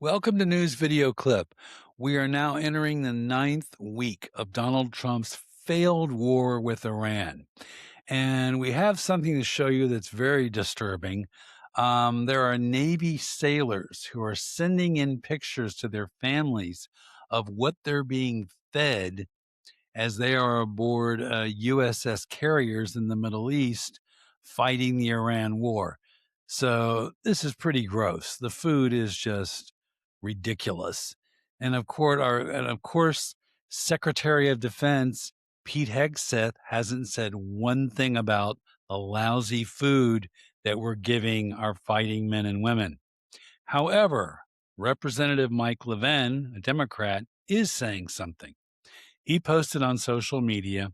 Welcome to News Video Clip. We are now entering the ninth week of Donald Trump's failed war with Iran. And we have something to show you that's very disturbing. There are Navy sailors who are sending in pictures to their families of what they're being fed as they are aboard USS carriers in the Middle East fighting the Iran war. So this is pretty gross. The food is just ridiculous. And of course, Secretary of Defense Pete Hegseth hasn't said one thing about the lousy food that we're giving our fighting men and women. However, Representative Mike Levin, a Democrat, is saying something. He posted on social media,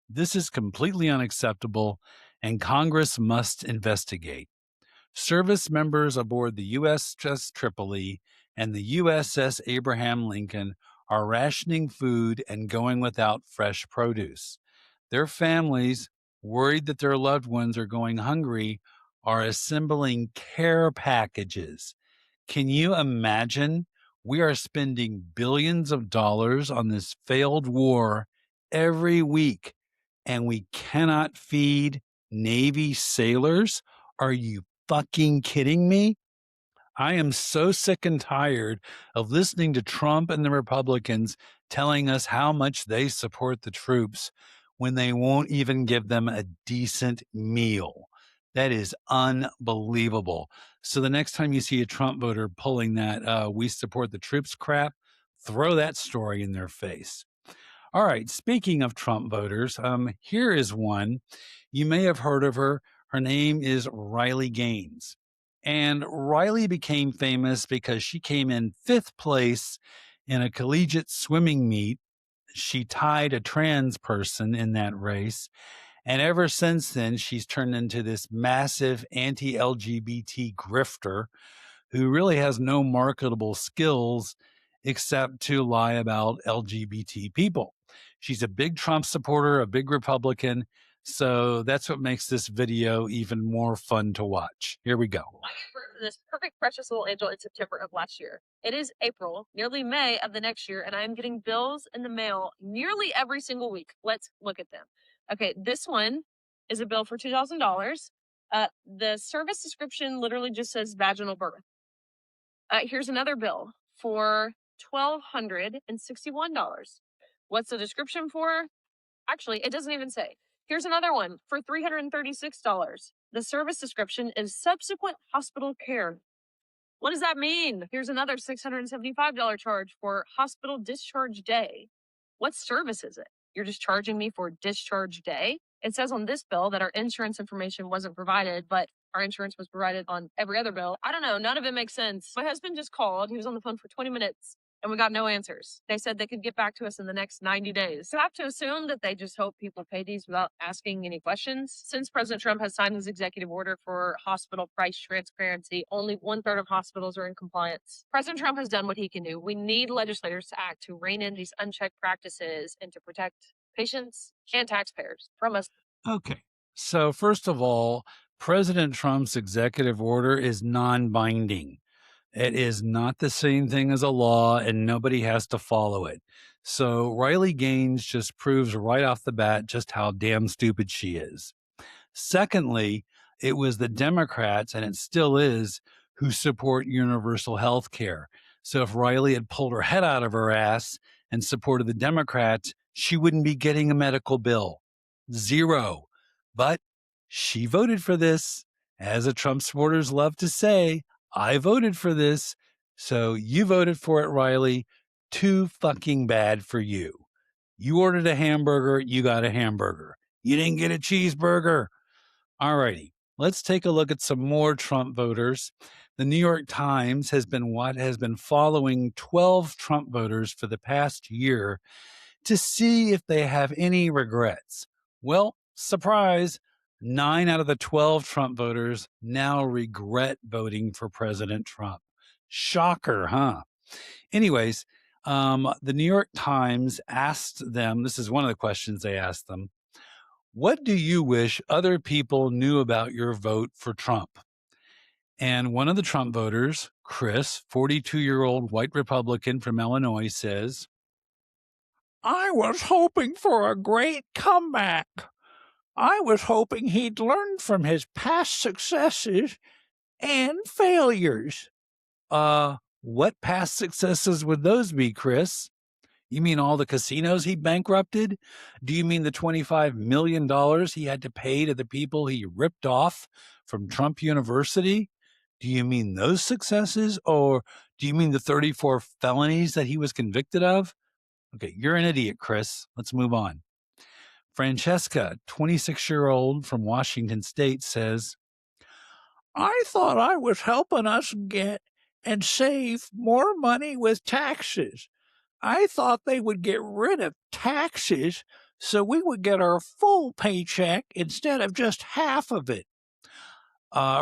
"This is completely unacceptable and Congress must investigate. Service members aboard the USS Tripoli and the USS Abraham Lincoln are rationing food and going without fresh produce. Their families, worried that their loved ones are going hungry, are assembling care packages. Can you imagine? We are spending billions of dollars on this failed war every week, and we cannot feed Navy sailors? Are you fucking kidding me? I am so sick and tired of listening to Trump and the Republicans telling us how much they support the troops when they won't even give them a decent meal. That is unbelievable. So the next time you see a Trump voter pulling that we support the troops crap, throw that story in their face. All right, speaking of Trump voters, here is one. You may have heard of her. Her name is Riley Gaines. And Riley became famous because she came in fifth place in a collegiate swimming meet. She tied a trans person in that race. And ever since then, she's turned into this massive anti LGBT grifter who really has no marketable skills except to lie about LGBT people. She's a big Trump supporter, a big Republican. So that's what makes this video even more fun to watch. Here we go. This perfect precious little angel in September of last year. It is April, nearly May of the next year, and I am getting bills in the mail nearly every single week. Let's look at them. Okay, this one is a bill for $2,000. The service description literally just says vaginal birth. Here's another bill for $1,261. What's the description for? Actually, it doesn't even say. Here's another one for $336. The service description is subsequent hospital care. What does that mean? Here's another $675 charge for hospital discharge day. What service is it? You're just charging me for discharge day? It says on this bill that our insurance information wasn't provided, but our insurance was provided on every other bill. I don't know. None of it makes sense. My husband just called. He was on the phone for 20 minutes and we got no answers. They said they could get back to us in the next 90 days. So I have to assume that they just hope people pay these without asking any questions. Since President Trump has signed his executive order for hospital price transparency, only 1/3 of hospitals are in compliance. President Trump has done what he can do. We need legislators to act to rein in these unchecked practices and to protect patients and taxpayers from us. Okay. So, first of all, President Trump's executive order is non binding. It is not the same thing as a law, and nobody has to follow it. So, Riley Gaines just proves right off the bat just how damn stupid she is. Secondly, it was the Democrats, and it still is, who support universal health care. So, if Riley had pulled her head out of her ass and supported the Democrats, she wouldn't be getting a medical bill. Zero. But she voted for this. As the Trump supporters love to say, I voted for this. So you voted for it, Riley. Too fucking bad for you. You ordered a hamburger, you got a hamburger. You didn't get a cheeseburger. All righty. Let's take a look at some more Trump voters. The New York Times has been following 12 Trump voters for the past year to see if they have any regrets. Well, surprise, 9 out of the 12 Trump voters now regret voting for President Trump. Shocker, huh? Anyways, the New York Times asked them, this is one of the questions they asked them, what do you wish other people knew about your vote for Trump? And one of the Trump voters, Chris, 42-year-old white Republican from Illinois, says, I was hoping for a great comeback. I was hoping he'd learn from his past successes and failures. What past successes would those be, Chris? You mean all the casinos he bankrupted? Do you mean the $25 million he had to pay to the people he ripped off from Trump University? Do you mean those successes? Or do you mean the 34 felonies that he was convicted of? Okay, you're an idiot, Chris. Let's move on. Francesca, 26-year-old from Washington State, says, I thought I was helping us get and save more money with taxes. I thought they would get rid of taxes so we would get our full paycheck instead of just half of it.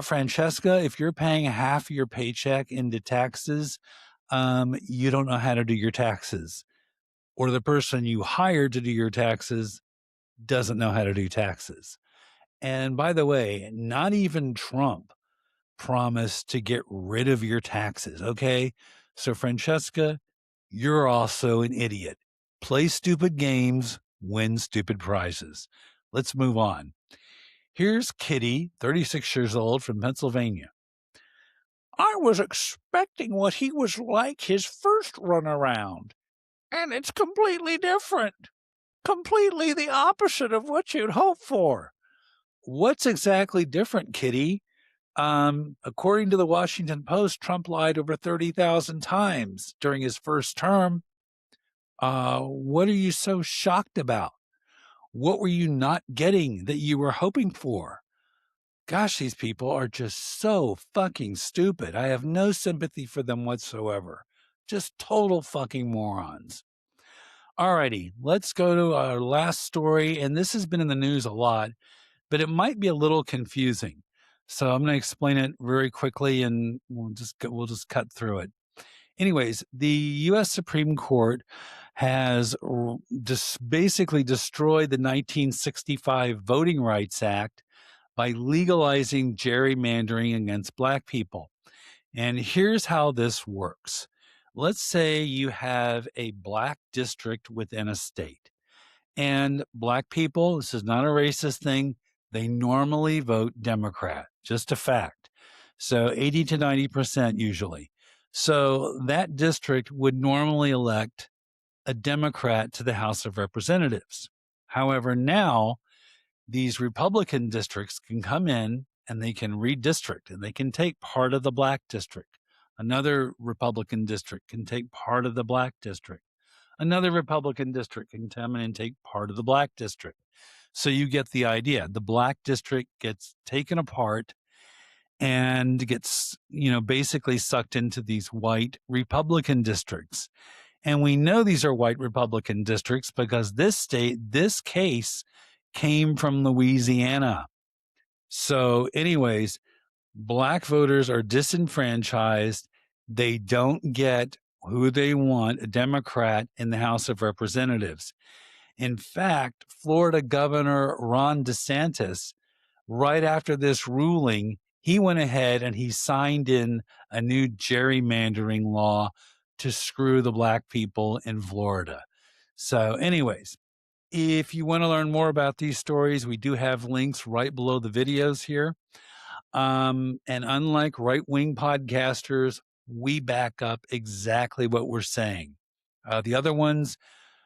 Francesca, if you're paying half of your paycheck into taxes, you don't know how to do your taxes. Or the person you hired to do your taxes doesn't know how to do taxes. And by the way, not even Trump promised to get rid of your taxes, okay? So, Francesca, you're also an idiot. Play stupid games, win stupid prizes. Let's move on. Here's Kitty, 36 years old from Pennsylvania. I was expecting what he was like his first run around, and it's completely different. Completely the opposite of what you'd hope for. What's exactly different, Kitty? According to the Washington Post, Trump lied over 30,000 times during his first term. What are you so shocked about? What were you not getting that you were hoping for? Gosh, these people are just so fucking stupid. I have no sympathy for them whatsoever. Just total fucking morons. Alrighty, let's go to our last story. And this has been in the news a lot, but it might be a little confusing. So I'm going to explain it very quickly and we'll just cut through it. Anyways, the U.S. Supreme Court has basically destroyed the 1965 Voting Rights Act by legalizing gerrymandering against Black people. And here's how this works. Let's say you have a Black district within a state. And Black people, this is not a racist thing, they normally vote Democrat, just a fact. So 80 to 90% usually. So that district would normally elect a Democrat to the House of Representatives. However, now these Republican districts can come in and they can redistrict and they can take part of the Black district. Another Republican district can take part of the Black district. Another Republican district can come in and take part of the Black district. So you get the idea. The Black district gets taken apart and gets, basically sucked into these white Republican districts. And we know these are white Republican districts because this case came from Louisiana. So anyways, Black voters are disenfranchised. They don't get who they want, a Democrat in the House of Representatives. In fact, Florida Governor Ron DeSantis, right after this ruling, he went ahead and he signed in a new gerrymandering law to screw the Black people in Florida. So anyways, if you want to learn more about these stories, we do have links right below the videos here. And unlike right-wing podcasters, we back up exactly what we're saying. The other ones,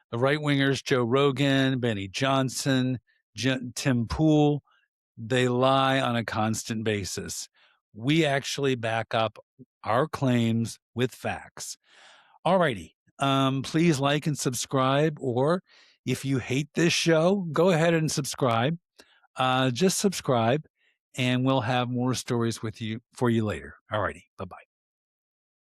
the right-wingers, Joe Rogan, Benny Johnson, Tim Pool, they lie on a constant basis. We actually back up our claims with facts. Alrighty, please like and subscribe, or if you hate this show, go ahead and subscribe. Just subscribe, and we'll have more stories for you later. Alrighty, bye-bye.